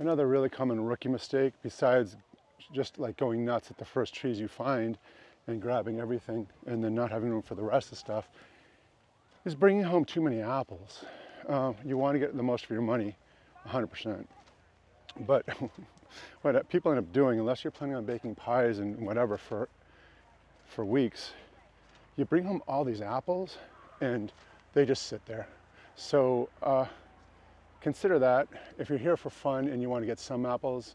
Another really common rookie mistake, besides just like going nuts at the first trees you find and grabbing everything and then not having room for the rest of the stuff, is bringing home too many apples. You want to get the most for your money, 100%. But what people end up doing, unless you're planning on baking pies and whatever for weeks, you bring home all these apples and they just sit there. So consider that. If you're here for fun and you want to get some apples,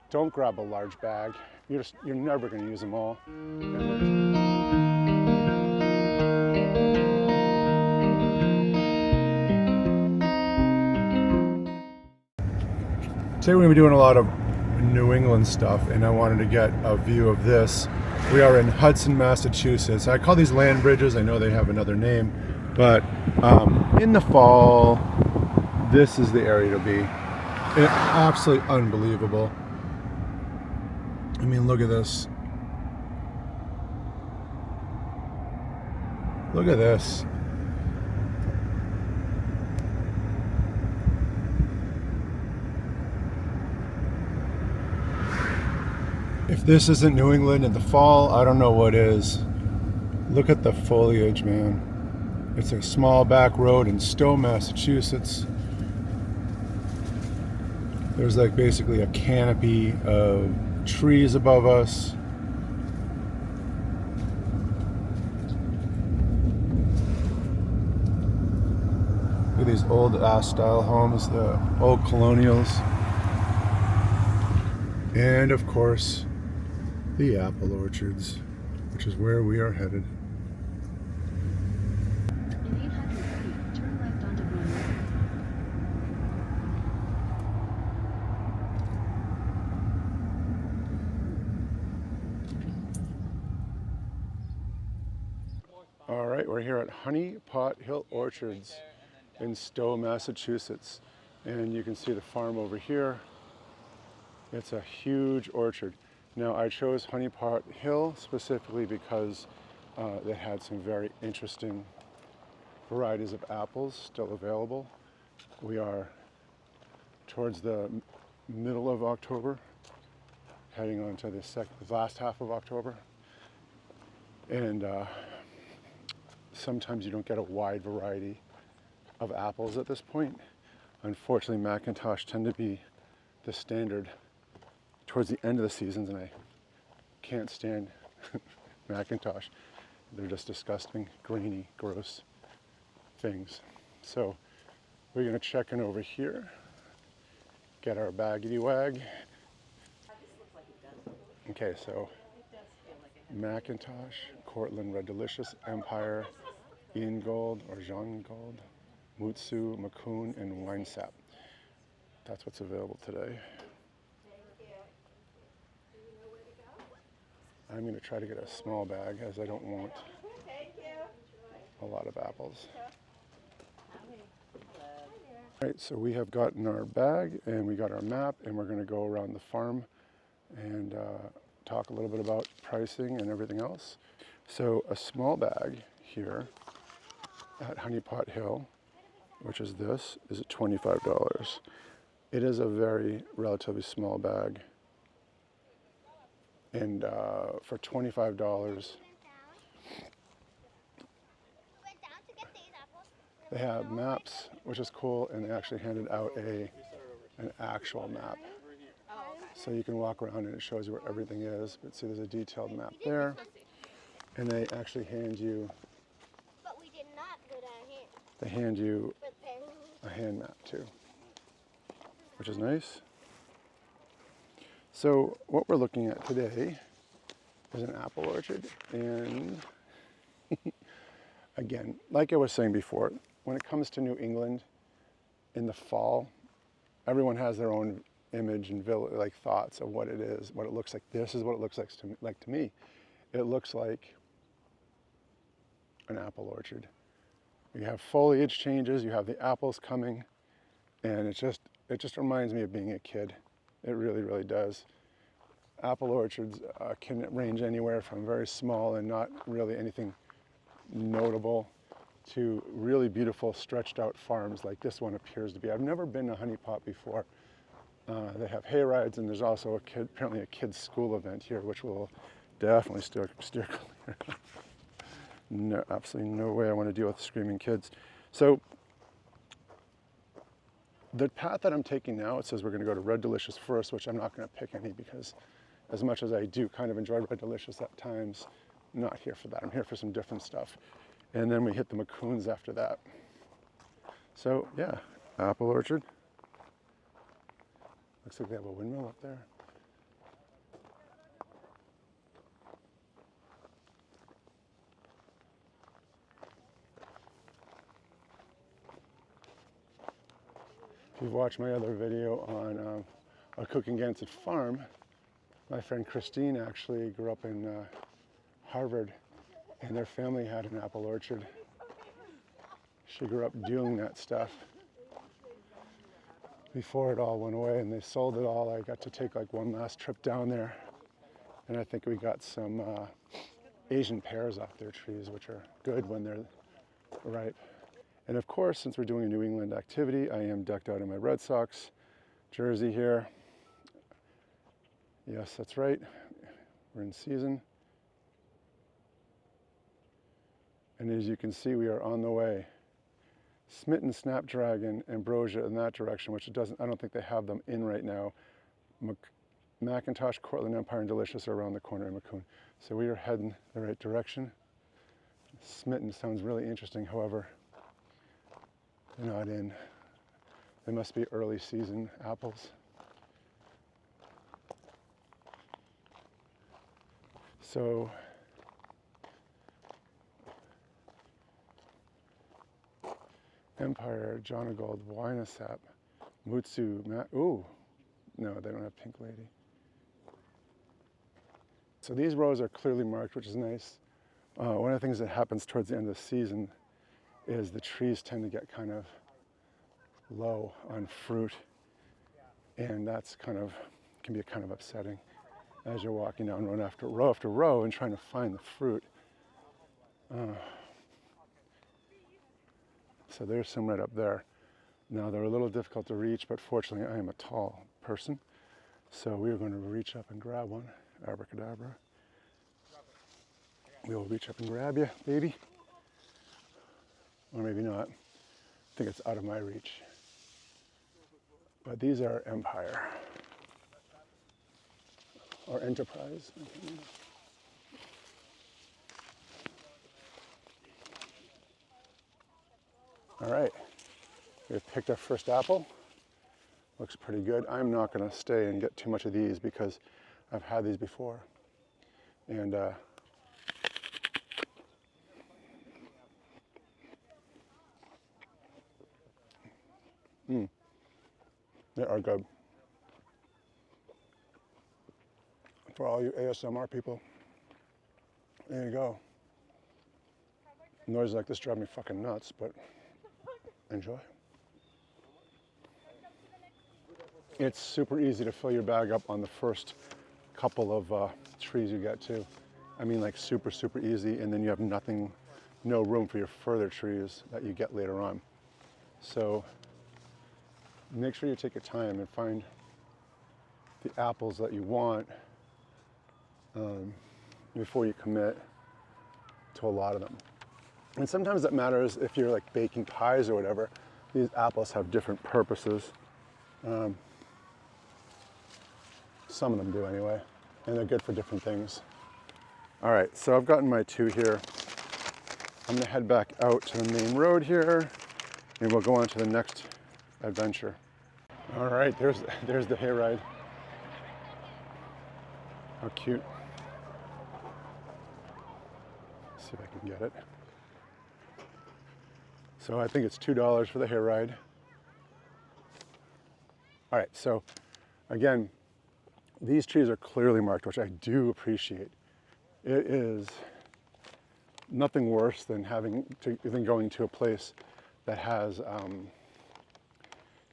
don't grab a large bag. You're never going to use them all. Today we're going to be doing a lot of New England stuff, and I wanted to get a view of this. We are in Hudson, Massachusetts. I call these land bridges. I know they have another name, but in the fall, this is the area to be. It's absolutely unbelievable. I mean, look at this. Look at this. If this isn't New England in the fall, I don't know what is. Look at the foliage, man. It's a small back road in Stowe, Massachusetts. There's like basically a canopy of trees above us. Look at these old ass style homes, the old colonials. And of course, the apple orchards, which is where we are headed. In 800 feet, turn left onto Glen Road. All right, we're here at Honey Pot Hill Orchards in Stowe, Massachusetts. And you can see the farm over here. It's a huge orchard. Now, I chose Honey Pot Hill specifically because they had some very interesting varieties of apples still available. We are towards the middle of October, heading on to the last half of October. And sometimes you don't get a wide variety of apples at this point. Unfortunately, McIntosh tend to be the standard towards the end of the seasons, and I can't stand McIntosh. They're just disgusting, grainy, gross things. So we're gonna check in over here, get our baggity wag. Okay, so McIntosh, Cortland Red Delicious, Empire, Ian Gold or Jean Gold, Mutsu, Macoun, and Winesap. That's what's available today. I'm going to try to get a small bag as I don't want a lot of apples. All right, so we have gotten our bag and we got our map, and we're going to go around the farm and talk a little bit about pricing and everything else. So a small bag here at Honey Pot Hill, which is this, is at $25. It is a very relatively small bag. And for $25, they have maps, which is cool, and they actually handed out an actual map. So you can walk around and it shows you where everything is. But see, there's a detailed map there. And they actually hand you, they hand you a hand map too, which is nice. So what we're looking at today is an apple orchard, and again, like I was saying before, when it comes to New England in the fall, everyone has their own image and like thoughts of what it is, what it looks like. This is what it looks like to me. It looks like an apple orchard. You have foliage changes, you have the apples coming, and it just reminds me of being a kid. It really, really does. Apple orchards can range anywhere from very small and not really anything notable to really beautiful stretched out farms like this one appears to be. I've never been to Honey Pot before. They have hay rides, and there's also apparently a kids' school event here, which will definitely steer clear. No, absolutely no way I want to deal with screaming kids. So the path that I'm taking now, it says we're going to go to Red Delicious first, which I'm not going to pick any because as much as I do kind of enjoy Red Delicious at times, I'm not here for that. I'm here for some different stuff. And then we hit the Macoons after that. So yeah, apple orchard. Looks like they have a windmill up there. If you've watched my other video on a Cooking Gansett farm, my friend Christine actually grew up in Harvard, and their family had an apple orchard. She grew up doing that stuff before it all went away, and they sold it all. I got to take like one last trip down there, and I think we got some Asian pears off their trees, which are good when they're ripe. And of course, since we're doing a New England activity, I am decked out in my Red Sox jersey here. Yes, that's right. We're in season. And as you can see, we are on the way. Smitten, Snapdragon, Ambrosia in that direction, which I don't think they have them in right now. Macintosh, Cortland Empire, and Delicious are around the corner in Macoun. So we are heading the right direction. Smitten sounds really interesting, however, they're not in. They must be early season apples. So Empire, John Gold, Winesap, Mutsu, ooh, no, they don't have Pink Lady. So these rows are clearly marked, which is nice. One of the things that happens towards the end of the season is the trees tend to get kind of low on fruit, and that's can be kind of upsetting as you're walking down row after row and trying to find the fruit. So there's some right up there. Now they're a little difficult to reach, but fortunately I am a tall person, so we are going to reach up and grab one. Abracadabra. We will reach up and grab you, baby. Or maybe not. I think it's out of my reach. But these are Empire. Or Enterprise. All right, we've picked our first apple. Looks pretty good. I'm not going to stay and get too much of these because I've had these before. And they are good. For all you ASMR people, there you go. Noises like this drive me fucking nuts, but enjoy. It's super easy to fill your bag up on the first couple of trees you get to. I mean, like super easy, and then you have no room for your further trees that you get later on. So make sure you take your time and find the apples that you want before you commit to a lot of them. And sometimes that matters if you're like baking pies or whatever. These apples have different purposes. Some of them do anyway, and they're good for different things. All right, so I've gotten my two here. I'm gonna head back out to the main road here, and we'll go on to the next adventure. All right, there's the hayride. How cute. Let's see if I can get it. So I think it's $2 for the hayride. All right, so again, these trees are clearly marked, which I do appreciate. It is nothing worse than going to a place that has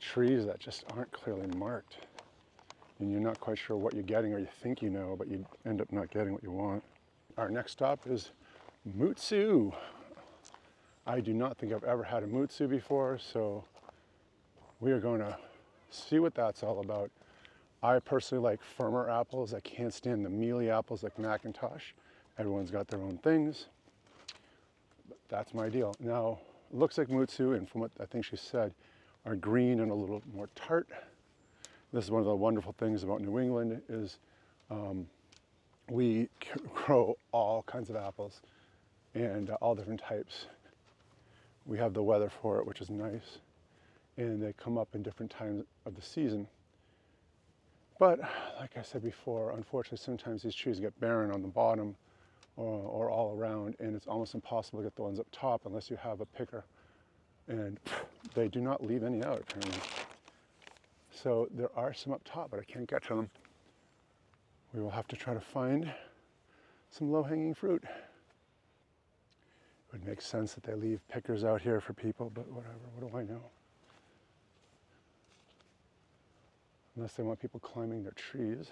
trees that just aren't clearly marked. And you're not quite sure what you're getting, or you think you know, but you end up not getting what you want. Our next stop is Mutsu. I do not think I've ever had a Mutsu before, so we are going to see what that's all about. I personally like firmer apples. I can't stand the mealy apples like Macintosh. Everyone's got their own things. But that's my deal. Now, it looks like Mutsu, and from what I think she said, are green and a little more tart. This is one of the wonderful things about New England is we grow all kinds of apples and all different types. We have the weather for it, which is nice, and they come up in different times of the season. But like I said before, unfortunately, sometimes these trees get barren on the bottom or all around, and it's almost impossible to get the ones up top unless you have a picker. And they do not leave any out, apparently. So there are some up top, but I can't get to them. We will have to try to find some low-hanging fruit. It would make sense that they leave pickers out here for people, but whatever, what do I know? Unless they want people climbing their trees.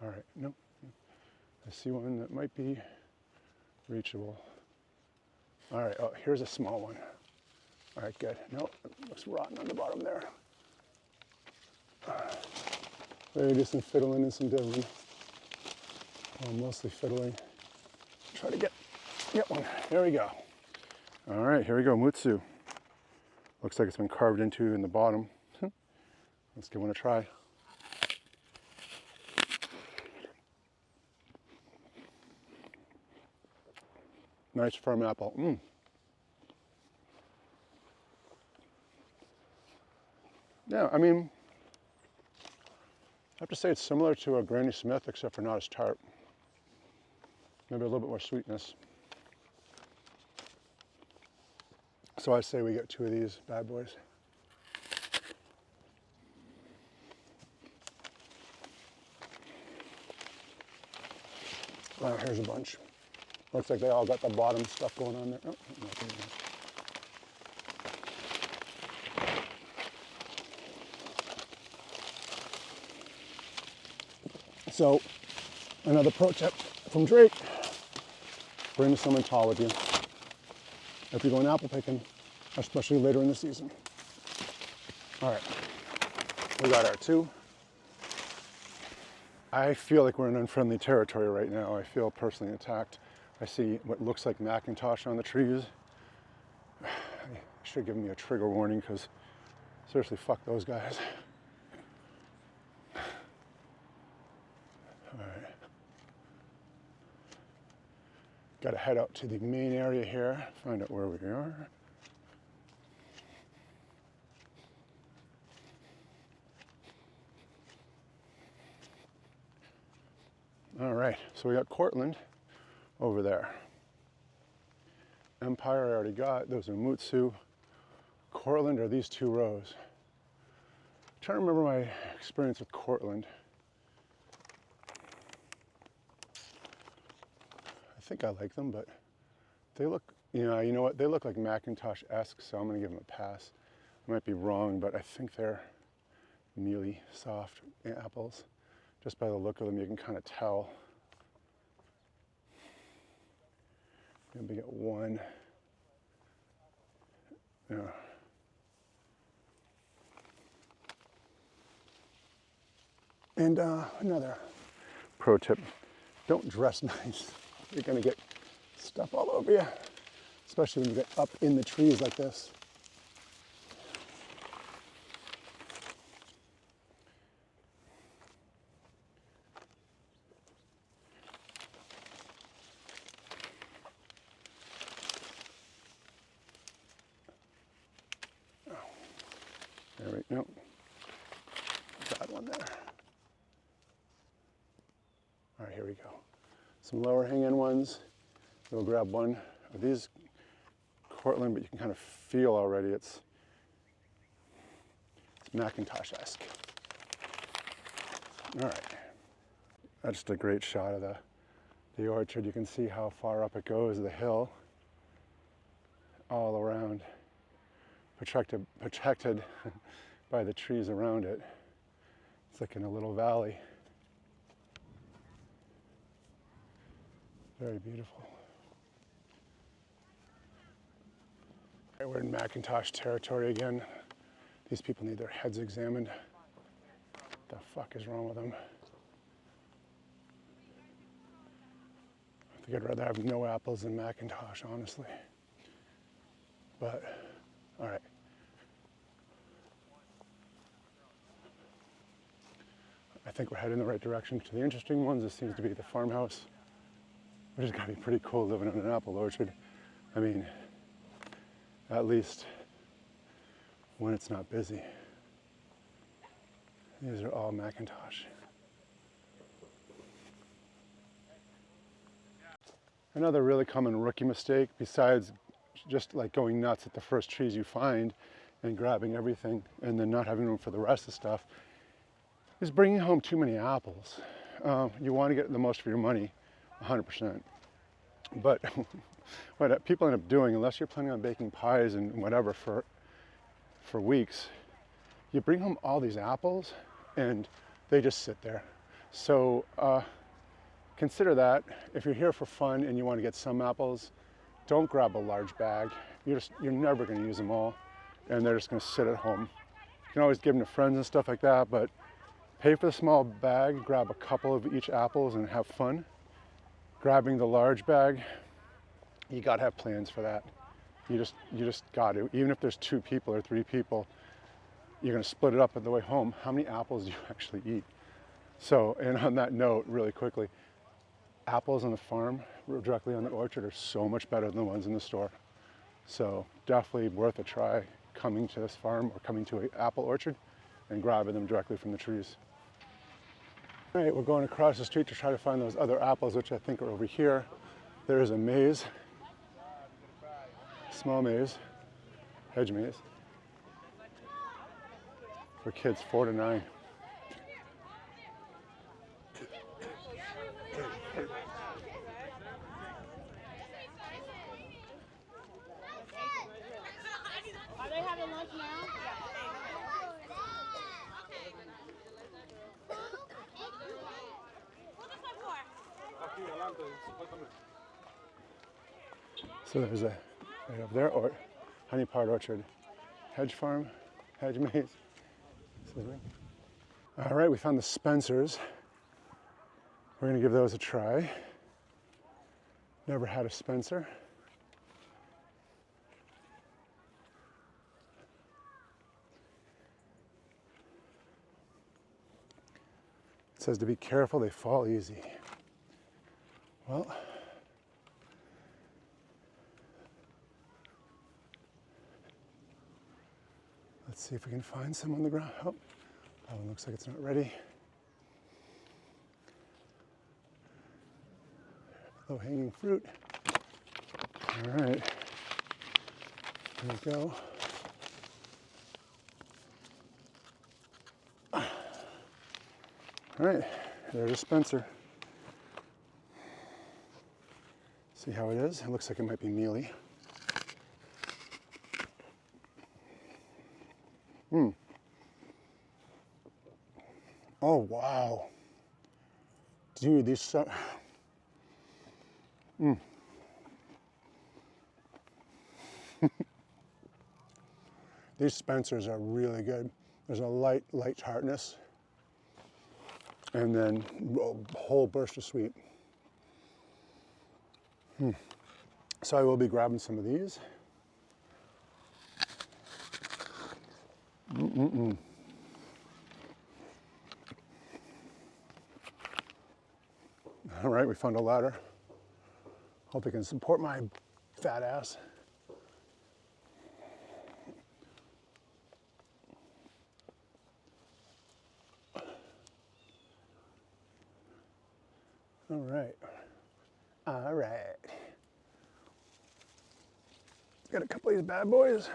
All right, no, I see one that might be reachable. All right, oh, here's a small one. All right, good. No, it looks rotten on the bottom there. Ready to do some fiddling and some diddling. Well, mostly fiddling. Try to get one. There we go. All right, here we go, Mutsu. Looks like it's been carved into in the bottom. Let's give one a try. Nice firm apple. Yeah, I mean, I have to say it's similar to a Granny Smith, except for not as tart. Maybe a little bit more sweetness. So I say we get 2 of these bad boys. Here's a bunch. Looks like they all got the bottom stuff going on there. Oh, nothing. So, another pro tip from Drake, bring someone tall with you if you're going apple picking, especially later in the season. All right, we got our 2. I feel like we're in unfriendly territory right now. I feel personally attacked. I see what looks like Macintosh on the trees. I should give me a trigger warning because seriously, fuck those guys. All right. Got to head out to the main area here, find out where we are. All right, so we got Cortland over there. Empire I already got, those are Mutsu. Cortland are these 2 rows. I'm trying to remember my experience with Cortland. I think I like them, but they look, you know what? They look like Macintosh-esque, so I'm gonna give them a pass. I might be wrong, but I think they're mealy, soft apples. Just by the look of them, you can kind of tell. Maybe get 1. Yeah. And another pro tip, don't dress nice. You're gonna get stuff all over you, especially when you get up in the trees like this. There we go. Got one there. All right, here we go. Some lower hanging ones. We'll grab one of these Cortland, but you can kind of feel already it's Macintosh-esque. All right. That's just a great shot of the orchard. You can see how far up it goes, the hill, all around, protected by the trees around it. It's like in a little valley. Very beautiful. We're in Macintosh territory again. These people need their heads examined. What the fuck is wrong with them? I think I'd rather have no apples than Macintosh, honestly. But, all right. I think we're heading in the right direction. To the interesting ones, this seems to be the farmhouse, which is gonna be pretty cool living in an apple orchard. I mean, at least when it's not busy. These are all Macintosh. Another really common rookie mistake, besides just like going nuts at the first trees you find and grabbing everything and then not having room for the rest of the stuff, is bringing home too many apples. You want to get the most for your money, 100%. But what people end up doing, unless you're planning on baking pies and whatever for weeks, you bring home all these apples and they just sit there. So consider that. If you're here for fun and you want to get some apples, don't grab a large bag. You're never going to use them all, and they're just going to sit at home. You can always give them to friends and stuff like that, but pay for the small bag, grab a couple of each apples and have fun. Grabbing the large bag, you got to have plans for that. You just got to. Even if there's 2 people or 3 people, you're going to split it up on the way home. How many apples do you actually eat? So, and on that note, really quickly, apples on the farm, directly on the orchard, are so much better than the ones in the store. So definitely worth a try coming to this farm or coming to an apple orchard and grabbing them directly from the trees. All right, we're going across the street to try to find those other apples, which I think are over here. There is a maze, small maze, hedge maze, for kids 4 to 9. Are they having lunch now? So there's a, right up there, or honey pot orchard, hedge farm, hedge maze. All right, we found the Spencers. We're gonna give those a try. Never had a Spencer. It says to be careful, they fall easy. Well, let's see if we can find some on the ground. Oh, that one looks like it's not ready. Low-hanging fruit. All right, here we go. All right, there's a Spencer. See how it is? It looks like it might be mealy. Oh, wow. Dude, these so... These Spencers are really good. There's a light tartness, and then a whole burst of sweet. So I will be grabbing some of these. All right, we found a ladder. Hope it can support my fat ass. All right. All right. Got a couple of these bad boys.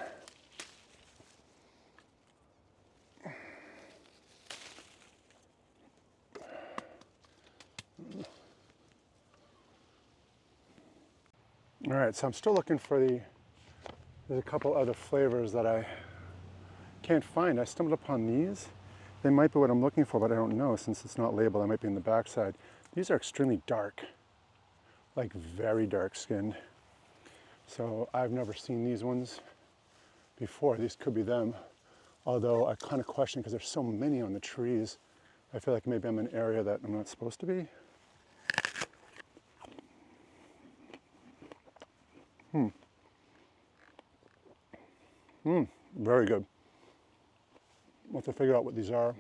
All right, so I'm still looking for there's a couple other flavors that I can't find. I stumbled upon these. They might be what I'm looking for, but I don't know since it's not labeled. I might be in the backside. These are extremely dark, like very dark skinned. So I've never seen these ones before. These could be them. Although I kind of question because there's so many on the trees. I feel like maybe I'm in an area that I'm not supposed to be. Very good. We'll have to figure out what these are.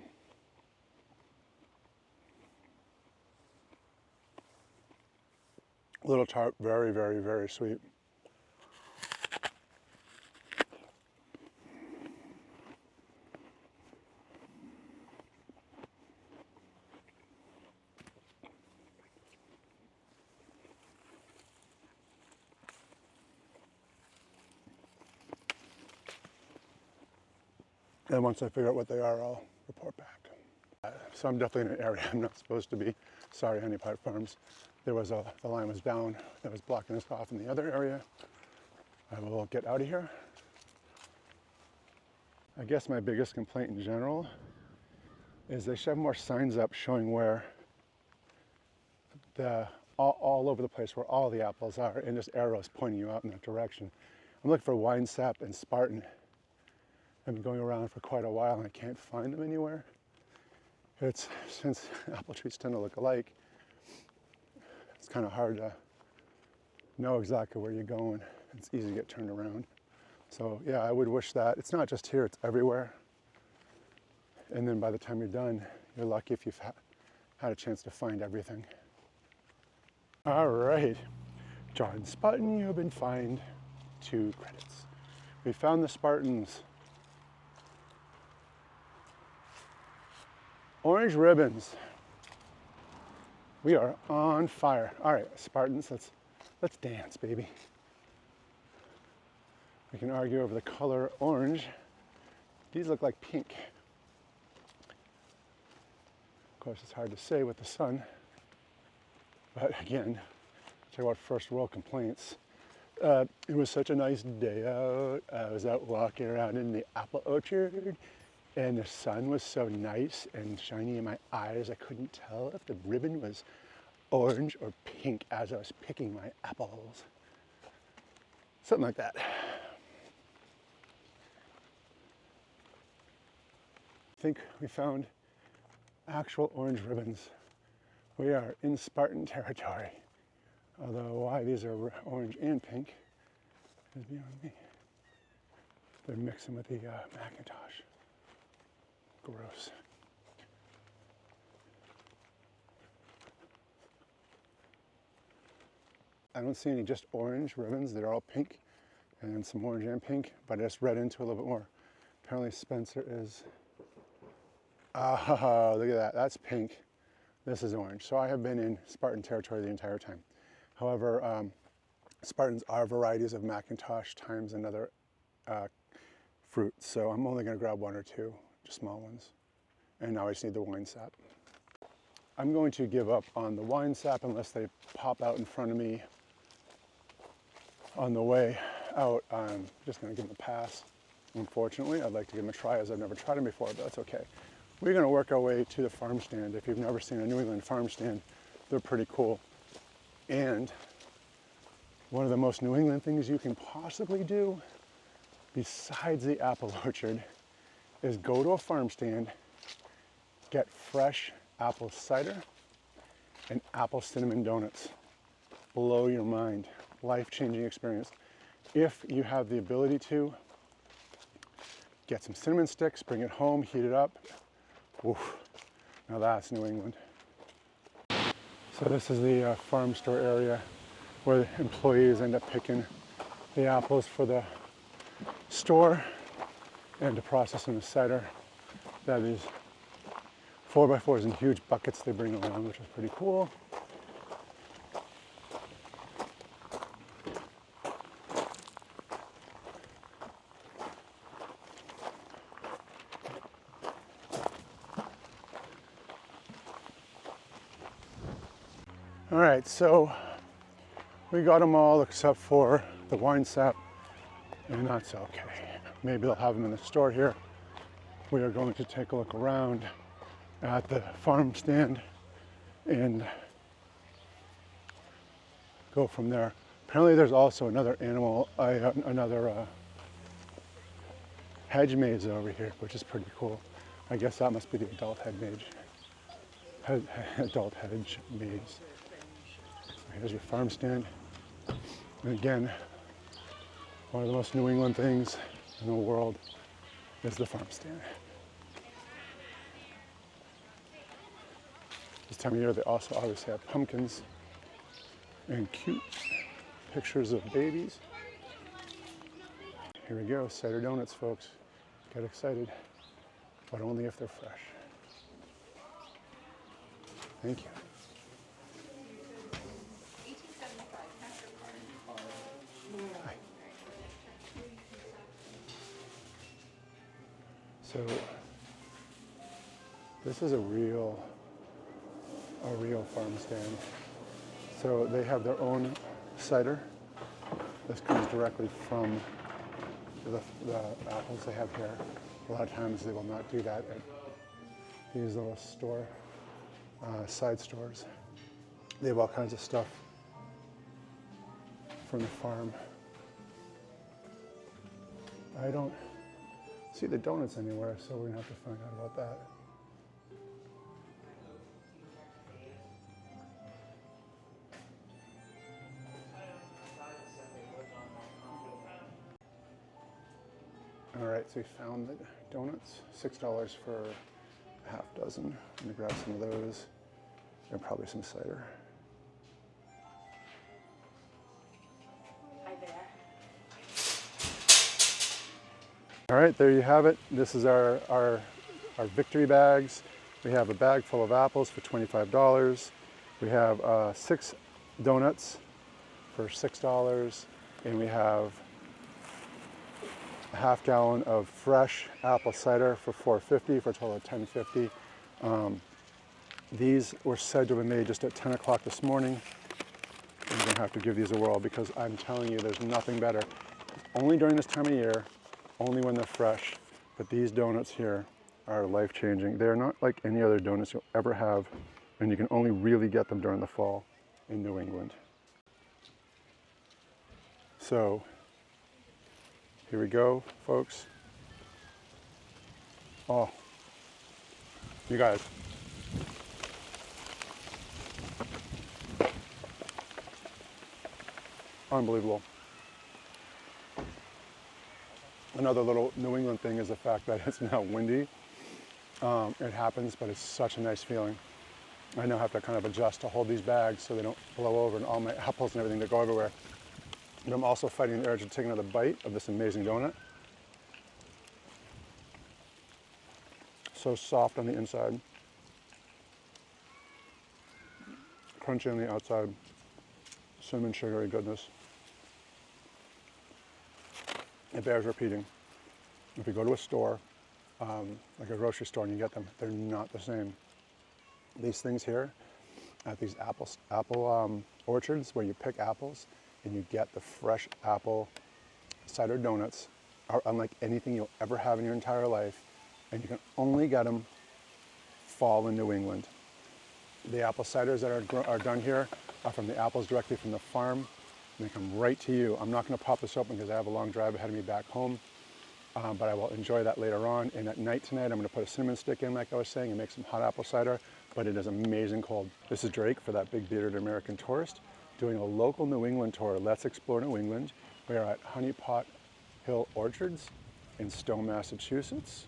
A little tart, very, very, very sweet. And once I figure out what they are, I'll report back. So I'm definitely in an area I'm not supposed to be. Sorry, Honey Pot Farms. The line was down that was blocking us off in the other area. I will get out of here. I guess my biggest complaint in general is they should have more signs up showing where all over the place where all the apples are, and just arrows pointing you out in that direction. I'm looking for wine sap and Spartan. I've been going around for quite a while and I can't find them anywhere. Since apple trees tend to look alike, it's kind of hard to know exactly where you're going. It's easy to get turned around. So yeah, I would wish that. It's not just here, it's everywhere. And then by the time you're done, you're lucky if you've had a chance to find everything. All right, John Spartan, you've been fined 2 credits. We found the Spartans. Orange ribbons. We are on fire. All right, Spartans, let's dance, baby. We can argue over the color orange. These look like pink. Of course, it's hard to say with the sun. But again, talk about first world complaints. It was such a nice day out. I was out walking around in the apple orchard, and the sun was so nice and shiny in my eyes, I couldn't tell if the ribbon was orange or pink as I was picking my apples. Something like that. I think we found actual orange ribbons. We are in Spartan territory. Although why these are orange and pink is beyond me. They're mixing with the Macintosh. Gross. I don't see any just orange ribbons. They're all pink and some orange and pink, but I just read into it a little bit more. Apparently Spencer is, oh, look at that, that's pink. This is orange. So I have been in Spartan territory the entire time. However, Spartans are varieties of Macintosh times another fruit. So I'm only gonna grab 1 or 2, just small ones. And now I just need the wine sap. I'm going to give up on the wine sap unless they pop out in front of me on the way out. I'm just gonna give them a pass. Unfortunately, I'd like to give them a try as I've never tried them before, but that's okay. We're gonna work our way to the farm stand. If you've never seen a New England farm stand, they're pretty cool. And one of the most New England things you can possibly do, besides the apple orchard, is go to a farm stand, get fresh apple cider and apple cinnamon donuts. Blow your mind. Life-changing experience. If you have the ability to, get some cinnamon sticks, bring it home, heat it up. Oof. Now that's New England. So this is the farm store area where the employees end up picking the apples for the store and to process in the cider. They have these 4x4s in huge buckets they bring along, which is pretty cool. All right, so we got them all except for the wine sap, and that's okay. Maybe they'll have them in the store here. We are going to take a look around at the farm stand and go from there. Apparently there's also another animal, hedge maze over here, which is pretty cool. I guess that must be the adult adult hedge maze. So here's your farm stand. And again, one of the most New England things in the world is the farm stand. This time of year, they also obviously have pumpkins and cute pictures of babies. Here we go, cider donuts, folks. Get excited, but only if they're fresh. Thank you. Hi. So this is a real farm stand. So they have their own cider. This comes directly from the apples they have here. A lot of times they will not do that at these little side stores. They have all kinds of stuff from the farm. I don't see the donuts anywhere, so we're gonna have to find out about that. All right, so we found the donuts, $6 for a half dozen. I'm gonna grab some of those and probably some cider. Hi there. All right, there you have it. This is our victory bags. We have a bag full of apples for $25. We have 6 donuts for $6, and we have a half gallon of fresh apple cider for $4.50 for a total of $10.50. These were said to have been made just at 10 o'clock this morning. I'm gonna have to give these a whirl because I'm telling you there's nothing better. Only during this time of year, only when they're fresh, but these donuts here are life-changing. They're not like any other donuts you'll ever have, and you can only really get them during the fall in New England. So, here we go, folks. Oh, you guys. Unbelievable. Another little New England thing is the fact that it's now windy. It happens, but it's such a nice feeling. I now have to kind of adjust to hold these bags so they don't blow over and all my apples and everything to go everywhere. And I'm also fighting the urge to take another bite of this amazing donut. So soft on the inside, crunchy on the outside, cinnamon sugary goodness. It bears repeating. If you go to a store, like a grocery store, and you get them, they're not the same. These things here, at these apple orchards where you pick apples and you get the fresh apple cider donuts, are unlike anything you'll ever have in your entire life, and you can only get them fall in New England. The apple ciders that are done here are from the apples directly from the farm, and they come right to you. I'm not going to pop this open because I have a long drive ahead of me back home, but I will enjoy that later on. And at night tonight, I'm going to put a cinnamon stick in, like I was saying, and make some hot apple cider, but it is amazing cold. This is Drake for That Big Bearded American Tourist, doing a local New England tour. Let's explore New England. We are at Honey Pot Hill Orchards in Stone, Massachusetts,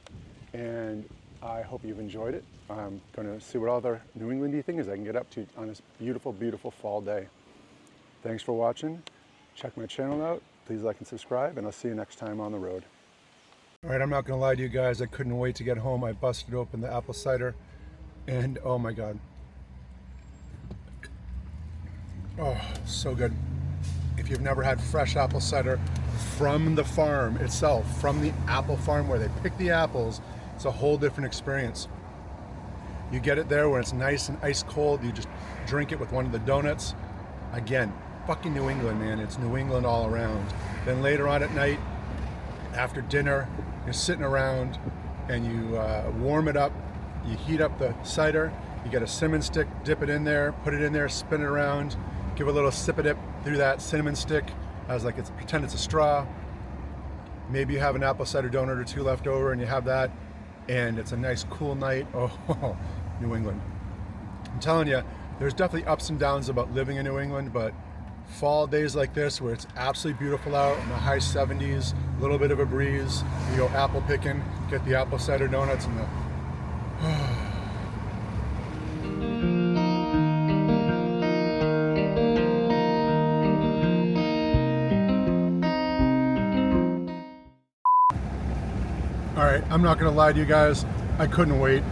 and I hope you've enjoyed it. I'm going to see what other New Englandy things I can get up to on this beautiful, beautiful fall day. Thanks for watching. Check my channel out. Please like and subscribe, and I'll see you next time on the road. All right, I'm not going to lie to you guys. I couldn't wait to get home. I busted open the apple cider, and oh my God. Oh, so good. If you've never had fresh apple cider from the farm itself, from the apple farm where they pick the apples, it's a whole different experience. You get it there when it's nice and ice cold. You just drink it with one of the donuts. Again, fucking New England, man. It's New England all around. Then later on at night, after dinner, you're sitting around and you warm it up. You heat up the cider. You get a cinnamon stick, dip it in there, put it in there, spin it around, give a little sip of dip through that cinnamon stick as like pretend it's a straw. maybe you have an apple cider donut or two left over and you have that, and it's a nice cool night. Oh, New England. I'm telling you, there's definitely ups and downs about living in New England, but fall days like this where it's absolutely beautiful out in the high 70s, a little bit of a breeze, you go apple picking, get the apple cider donuts and the all right, I'm not gonna lie to you guys, I couldn't wait.